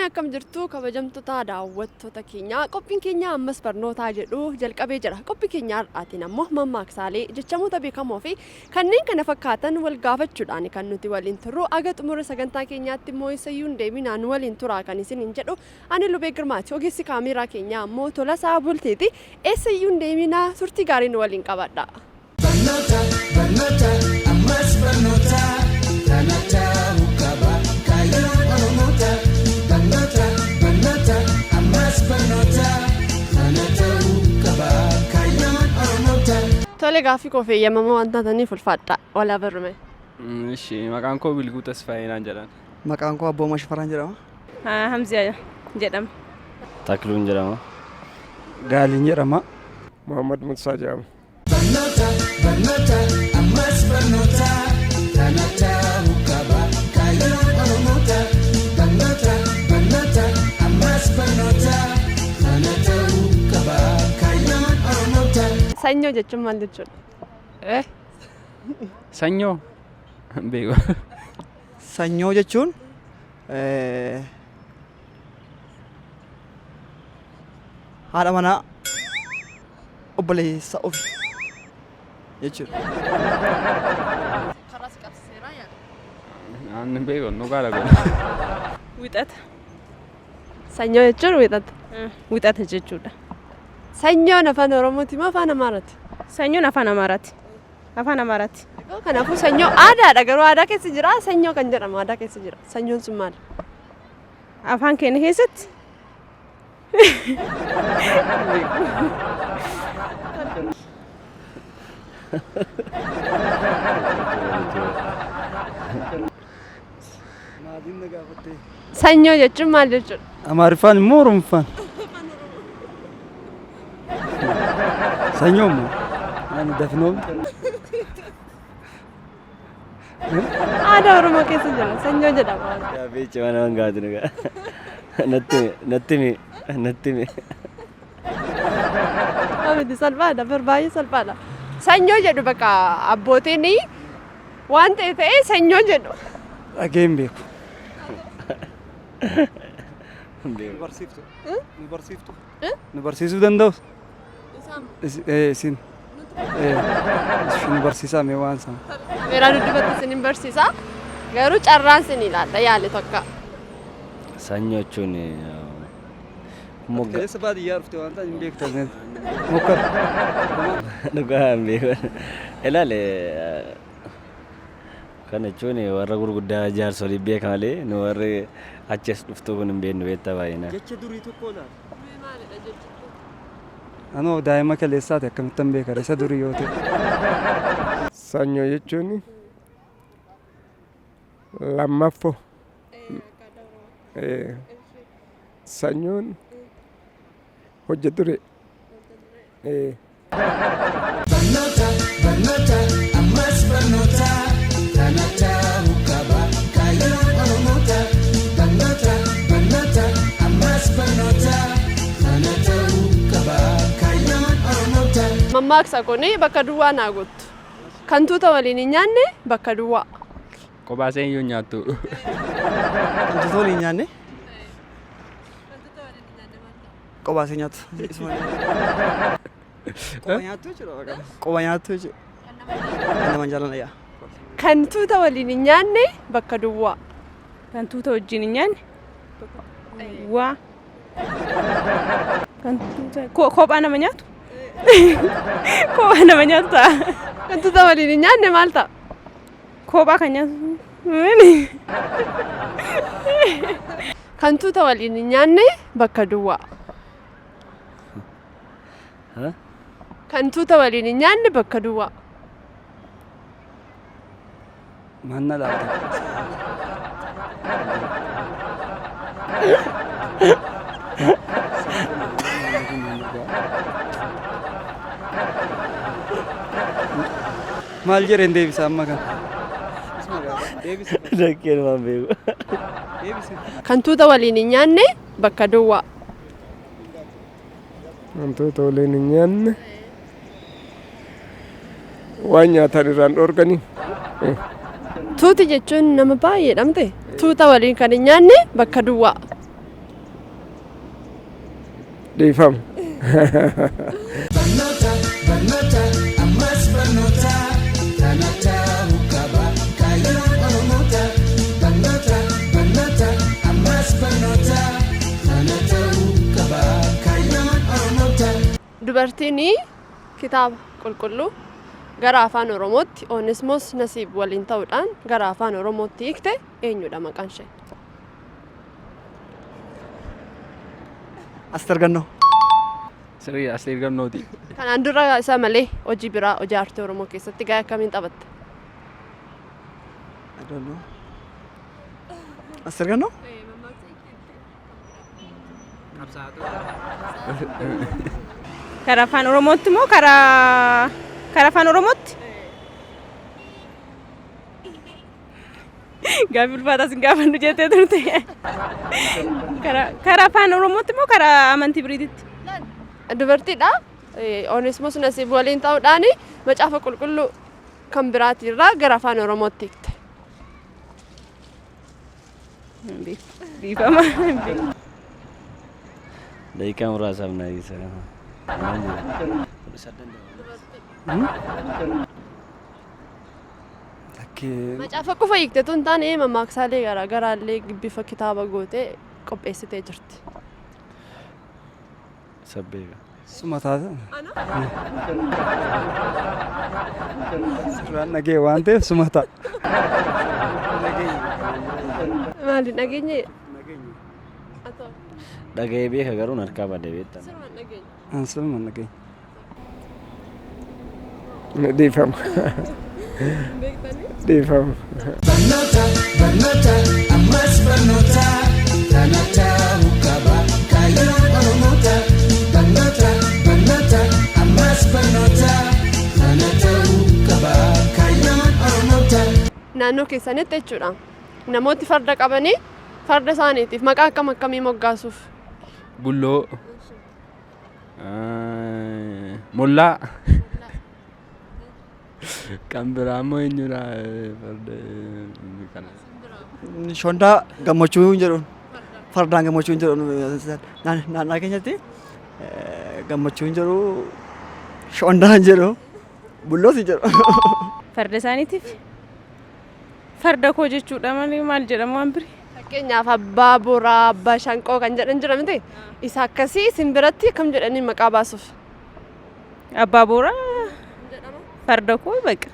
akkam jirtu kabajamtoota daawwattoota keenya qophiin keenya ammas barnootaa jedhu jalqabee jira. Qophii keenya har'aatiin ammoo mammaaksaalee jechamoota beekamoo fi kanneen kana fakkaatan wal gaafachuudhaan kan nuti waliin turru aga xumura sagantaa keenyaatti immoo isayyuu hin deeminaan waliin turaa kan isiniin jedhu ani Lubee Girmaati. Ogeessi kaameeraa keenyaa ammoo Tolasaa Bulteeti. Eessayyuu hin deeminaa turtii gaariin waliin qabadha. Barnoota ammas barnoota kanata mukaba kaayyoon oromoota. Barnoota ammas barnoota kanata mukaba kaayyoon oromoota. Tole gaaffii koo feeyyamama waan taataniif ulfaadha. Walaa barrume. Ishi maqaan koo Bilguu Tasfaayinaan jedhama. Maqaan koo Abbooma Shifarraan jedhama. Hamziyaa jedhama. Takluun jedhama. Gaaliin jedhama. Muhammad Musaa jedhama. Barnoota ammas barnoota kanata mukaba kaayyoon oromoota. Barnoota ammas barnoota kanata mukaba kaayyoon oromoota. Sanyoo jechuun maal jechuudha? Sanyoo beeku. Sanyoo jechuun haadha manaa obboleessa ofii jechuudha. Karaa si qabsiiseera yaa. Ani beeku nu gaala godha. Wixata. Sanyoo jechuun wixata. Wixata jechuudha. Sanyoon afaan Oromooti moo afaan Amaaraati? Sanyoon afaan Amaaraati. Afaan Amaaraati. Kanaafuu sanyoo aadaadha garuu aadaa keessa jira sanyoo kan jedhamu aadaa keessa jira. Sanyoon sun maali? Afaan keenya keessatti. Sanyoo jechuun maal jechuudha? Amaariffaan immoo Oromoffaan. Sanyoo immoo ani dafinoom. Aadaa Oromoo keessa jira sanyoo jedhama. Yaa beechi waan waan gaatu nuga. Natti mi. Abiddi salphaadha baay'ee salphaadha. Sanyoo jedhu bakka abbootiin waan ta'e sanyoo jedhu. Dhageen beeku. Nu barsiisuu danda'u? Isin. Nu barsiisaa mee waan sana. Meeraa dubbatti isin barsiisa. Garuu carraan isin ilaalla yaale tokko. Sanyoo jechuun Keessa baadiyyaa dhufte waan ta'an hin beektan. Mokkar. dhugaa hin beeku. Ilaale kana jechuun warra gurguddaa jaarsolii beeka malee nu warri achis dhuftuu kun hin beeknu beektaa baay'inaan. Jecha durii tokko laata? Anoo daa'ima kaleessaati akkamittan beekara isa durii yoo ta'e. Sanyoo jechuun lammaffoo. Sanyoon hojja ture. Barnoota ammas barnoota kanata mukaba kaayyoon oromoota. Barnoota ammas barnoota kanata mukaba kaayyoon oromoota. Mammaaksa kuni bakka duwwaa naa guutu. Kan tuuta waliin hin nyaanne bakka duwwaa. Qobaaseen yoo nyaattu. Kan tuuta waliin nyaanne? Qobaasee nyaatu. Qoba nyaattu jechuudha. Qoba nyaattu jechuudha. Kan nama jaalladha yaa. Kan tuuta waliin hin nyaanne bakka duwwaa. Kan tuuta wajjin hin nyaanne. Waa. Kan tuuta kophaa nama nyaatu. Kophaa nama nyaatu ta'a. Kan tuuta waliin hin nyaanne maal ta'a? Kophaa kan nyaatu. Kan tuuta waliin hin nyaanne bakka duwwaa. Kan tuuta waliin hin nyaanne bakka duwwaa. Manna laata. Maal jedheen deebisa amma kan? Dakkeen waan beeku. Kan tuuta waliin hin nyaanne bakka duwwaa. Wantoota waliin hin nyaanne waan nyaatan irraan dhoorganii. Tuuti jechuun nama baay'ee dhamte tuuta waliin kan hin nyaanne bakka duwwaa. dhiifama. Barnoota barnoota ammas barnoota kana ta'uu qaba kaayyoon Oromoota. Barnoota barnoota ammas barnoota kana ta'uu qaba kaayyoon Oromoota. Dubartiin kitaaba qulqulluu gara afaan Oromootti Onesmoos Nasiib waliin ta'uudhaan gara afaan Oromootti hiikte eenyudha maqaan ishee? Aster Gannoo. Sirrii Asteer Gannooti. Kanaan dura isa malee hojii biraa hojii aartii Oromoo keessatti gahee akkamiin taphatte? I don't know. Aster Gannoo? Karaa afaan Oromootti moo karaa afaan Oromootti? Gaaffii ulfaataa sin gaafannu jettee turte. Karaa afaan Oromootti moo karaa amantii biriititti? Dubartiidha. Onesmoos Nasiib waliin ta'uudhaan macaafa qulqulluu kan biraatirraa gara afaan Oromootti hiikte. Dhiifama. Daqiiqaa muraasaaf na dhiisa. Macaafa qofa hiikte tun taane mammaaksaalee garaa garaallee bifa kitaaba gootee qopheessitee jirti. Sabbeega. Suma taate. Sirraan dhagee waan ta'eef suma ta'a. Maali dhageenye? Dhaga'ee beeka garuu harkaa badee beektan. Sirraan dhagee. Dhiifama. Dhiifama. Barnoota barnoota ammas barnoota kana ta'uu qaba kaayyoon Oromoota. Barnoota barnoota ammas barnoota kana ta'uu qaba kaayyoon Oromoota. Naannoo keessanitti jechuudha. Namooti farda qabanii farda isaaniitiif maqaa akkam akkamii moggaasuuf? Bulloo. Mollaa. Kan biraa immoo eenyudha farda kana? Shondaa gammachuu hin jedhuun. Fardaan gammachuu hin jedhuun. Naannaa keenyatti gammachuu hin jedhu. Shondaa hin jedhu. Bulloos hin jedhu. Farda isaaniitiif? Farda koo jechuudha malee maal jedhamu waan biri? Fakkeenyaaf abbaa boraa, abbaa shanqoo kan jedhan jira miti? Isa akkasii isin biratti akkam jedhanii maqaa baasuuf? Abbaa booraa farda koo baqa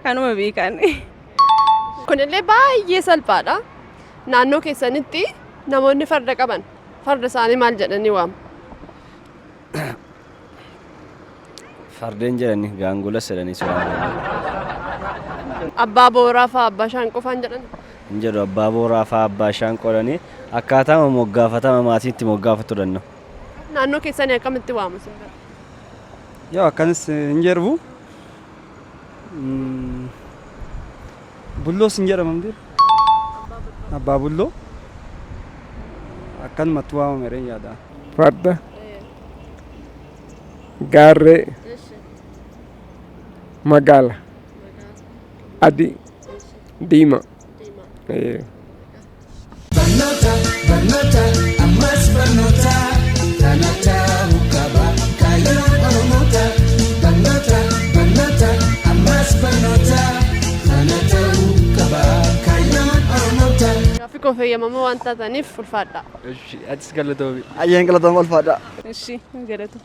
kanuma beekan. Kunillee baay'ee salphaadha. Naannoo keessanitti namoonni farda qaban farda isaanii maal jedhanii waamu? Fardeen jedhanii gaangulas jedhanii soorama. Abbaa booraa fa'aa abbaa shanqoo fa'aan jedhan? Hin jedhu abbaa booraa fa'aa abbaa shanqoo jedhanii akkaataa moggaafatama maatiitti moggaafatu danda'u. Naannoo keessanii akkamitti waamu isin bira? Yoo akkanis hin jedhu. Bulloos hin jedhamamti. Abbaa bulloo. Akkanumatti waamame reen yaada. Farda. Gaarree. Magaala. Adii. Diimaa. Barnoota barnoota ammas barnoota kana ta'uu qaba kaayyoon Oromoota. Barnoota barnoota ammas barnoota kana ta'uu qaba kaayyoon Oromoota. Gaaffii koo fayyamamoo waan taataniif ulfaadha. Atis galatoomi. Ayyeen galatooma ulfaadha. Ishi galatu.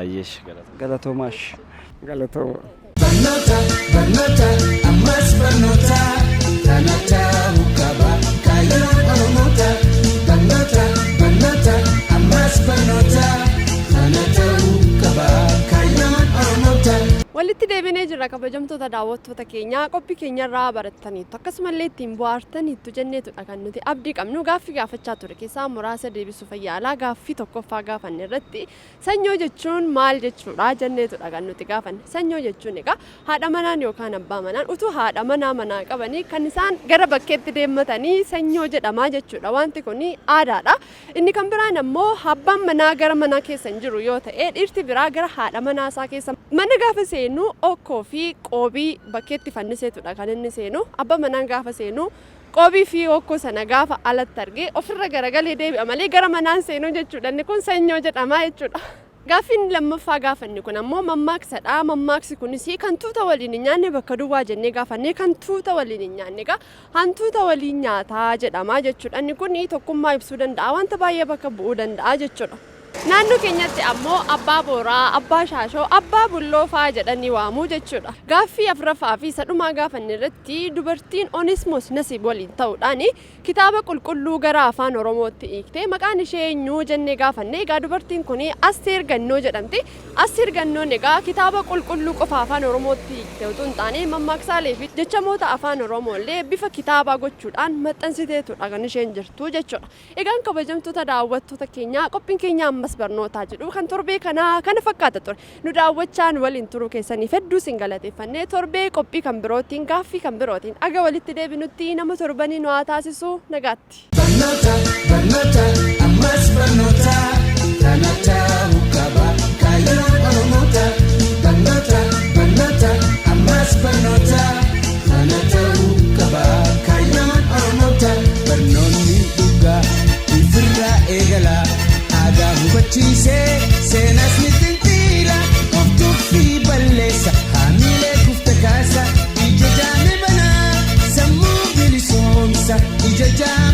Ayyeesh galata. Galatoomash. Galatooma. Barnoota barnoota ammas barnoota kana ta'uu qaba kaayyoon Oromoota. Barnoota barnoota ammas barnoota kana ta'uu qaba kaayyoon Oromoota. Walitti deebinee jirra kabajamtoota daawwattoota keenyaa qophii keenyarraa barattaniittu akkasumallee ittiin bohaartaniittu jenneetudha kan nuti abdii qabnu gaaffii gaafachaa ture keessaa muraasa deebisuuf yaalaa gaaffii tokkoffaa gaafanne irratti sanyoo jechuun maal jechuudha jenneetudha kan nuti gaafanne sanyoo jechuun egaa haadha manaan yookaan abbaa manaan utuu haadha manaa qabanii kan isaan gara bakkeetti deemmatanii sanyoo jedhamaa jechuudha wanti kun aadaadha inni kan biraan ammoo abbaan manaa gara manaa keessa hin jiru yoo ta'e dhiirti biraa gara haadha manaa isaa keessa mana gaafa seennu seenu okkoo fi qoobii bakkeetti fanniseetudha kan inni seenu. Abba manaan gaafa seenu qoobii fi okkoo sana gaafa alatti argee ofirra garagalee deebi'a malee gara manaan seenuu jechuudha. Inni kun sanyoo jedhama jechuudha. Gaaffiin lammaffaa gaafanni kun ammoo mammaaksadha. Mammaaksi kunis kan tuuta waliin hin nyaanne bakka duwwaa jennee gaafannee kan tuuta waliin hin nyaanne egaa hantuuta waliin nyaataa jedhama jechuudha. Inni kun tokkummaa ibsuu danda'a, wanta baay'ee bakka bu'uu danda'a jechuudha. Naannoo keenyatti ammoo abbaa booraa, abbaa shaashoo, abbaa bulloo fa'aa jedhanii waamuu jechuudha. Gaaffii afuraffaa fi sadhumaa gaafanne irratti dubartiin Onesmoos Nasiib waliin ta'uudhaan kitaaba qulqulluu gara afaan Oromootti hiiktee maqaan ishee eenyu jennee gaafanne. Egaa dubartiin kun Asteer Gannoo jedhamti. Asteer Gannoon egaa kitaaba qulqulluu qofa afaan Oromootti hiikte utuu hin taane mammaaksaalee fi jechamoota afaan Oromooillee bifa kitaabaa gochuudhaan maxxansiteetudha kan isheen jirtu jechuudha. Egaan kabajamtoota daawwattoota keenyaa qophiin keenya ammas barnootaa jedhu kan torbee kana fakkaata ture. Nu daawwachaan waliin turuu keessaniif hedduu sin galateeffannee torbee qophii kan birootiin gaaffii kan birootiin aga walitti deebinutti nama torbanii nu haa taasisu nagaatti. Barnoota, barnoota, ammas barnoota, kanata hukaba, kaayyoon Oromoota. Barnoota, barnoota, ammas barnoota, kanata hukaba, kaayyoon Oromoota. Barnoonni dhugaa, ifirraa eegala. Aadaa hubachiisee seenas ni xinxiira qoftuu fi balleessa haamilee kufte kaasa ija jaame banaa sammuu bilisoomsa ija jaame.